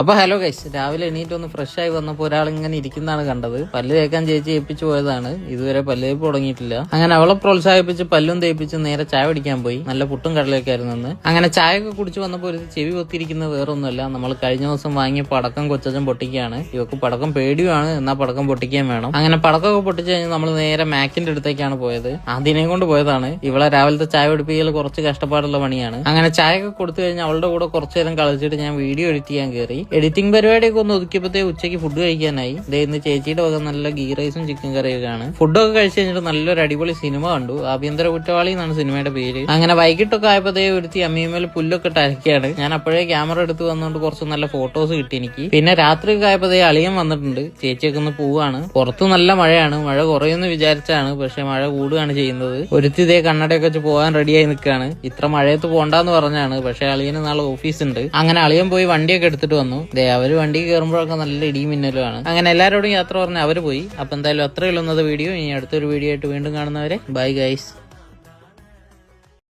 അപ്പൊ hello guys, രാവിലെ എണീറ്റ് ഒന്ന് ഫ്രഷ് ആയി വന്നപ്പോൾ ഒരാൾ ഇങ്ങനെ ഇരിക്കുന്നതാണ് കണ്ടത്. പല്ല് തേക്കാൻ ചേച്ചി ഏൽപ്പിച്ചു പോയതാണ്, ഇതുവരെ പല്ല് തേപ്പ് തുടങ്ങിയിട്ടില്ല. അങ്ങനെ അവളെ പ്രോത്സാഹിപ്പിച്ച് പല്ലും തേപ്പിച്ച് നേരെ ചായ കുടിക്കാൻ പോയി. നല്ല പുട്ടും കടലൊക്കെ ആയിരുന്നു. അങ്ങനെ ചായ ഒക്കെ കുടിച്ച് വന്നപ്പോൾ ഒരു ചെവി പൊത്തിരിക്കുന്നത് വേറൊന്നുമല്ല, നമ്മൾ കഴിഞ്ഞ ദിവസം വാങ്ങിയ പടക്കം കൊച്ചച്ചൻ പൊട്ടിക്കുകയാണ്. ഇവക്ക് പടക്കം പേടിയുമാണ്, എന്നാൽ പടക്കം പൊട്ടിക്കാൻ വേണം. അങ്ങനെ പടക്കമൊക്കെ പൊട്ടിച്ചു കഴിഞ്ഞാൽ നമ്മൾ നേരെ മാക്കിന്റെ അടുത്തേക്കാണ് പോയത്. അതിനെ കൊണ്ട് പോയതാണ്. ഇവളെ രാവിലത്തെ ചായ പിടിപ്പിക്കൽ കുറച്ച് കഷ്ടപ്പാടുള്ള പണിയാണ്. അങ്ങനെ ചായ ഒക്കെ കൊടുത്തു കഴിഞ്ഞാൽ അവളുടെ കൂടെ കുറച്ചു നേരം കളിച്ചിട്ട് ഞാൻ വീഡിയോ എഡിറ്റ് ചെയ്യാൻ കയറി. എഡിറ്റിംഗ് പരിപാടിയൊക്കെ ഒന്ന് ഒതുക്കിയപ്പോഴത്തേ ഉച്ചയ്ക്ക് ഫുഡ് കഴിക്കാനായി. ഇന്ന് ചേച്ചിയുടെ വക നല്ല ഗീ റൈസും ചിക്കൻ കറിയൊക്കെയാണ്. ഫുഡൊക്കെ കഴിച്ചു കഴിഞ്ഞിട്ട് നല്ലൊരു അടിപൊളി സിനിമ കണ്ടു. ആഭ്യന്തര കുറ്റവാളി എന്നാണ് സിനിമയുടെ പേര്. അങ്ങനെ വൈകിട്ടൊക്കെ ആയപ്പോഴത്തേ ഒരുത്തി അമ്മിയമേൽ പുല്ലൊക്കെ ടരക്കുകയാണ്. ഞാൻ അപ്പോഴേ ക്യാമറ എടുത്ത് വന്നുകൊണ്ട് കുറച്ച് നല്ല ഫോട്ടോസ് കിട്ടി എനിക്ക്. പിന്നെ രാത്രിയൊക്കെ ആയപ്പോഴത്തേ അളിയൻ വന്നിട്ടുണ്ട്. ചേച്ചിയൊക്കെ ഒന്ന് പോവാണ്. പുറത്ത് നല്ല മഴയാണ്. മഴ കുറയുമെന്ന് വിചാരിച്ചാണ്, പക്ഷെ മഴ കൂടുകയാണ് ചെയ്യുന്നത്. ഒരുത്തി ഇതേ കണ്ണടയൊക്കെ വെച്ച് പോകാൻ റെഡിയായി നിൽക്കുകയാണ്. ഇത്ര മഴയത്ത് പോണ്ടാന്ന് പറഞ്ഞാണ്, പക്ഷെ അളിയന് നാളെ ഓഫീസ് ഉണ്ട്. അങ്ങനെ അളിയൻ പോയി വണ്ടിയൊക്കെ എടുത്തിട്ട് വന്നു. അവര് വണ്ടി കയറുമ്പോഴൊക്കെ നല്ല ഇടിയും മിന്നലുമാണ്. അങ്ങനെ എല്ലാവരോടും യാത്ര പറഞ്ഞ് അവര് പോയി. അപ്പൊ എന്തായാലും അത്രയുള്ളത് വീഡിയോ. ഇനി അടുത്തൊരു വീഡിയോ ആയിട്ട് വീണ്ടും കാണുന്നവരെ ബൈ ഗൈസ്.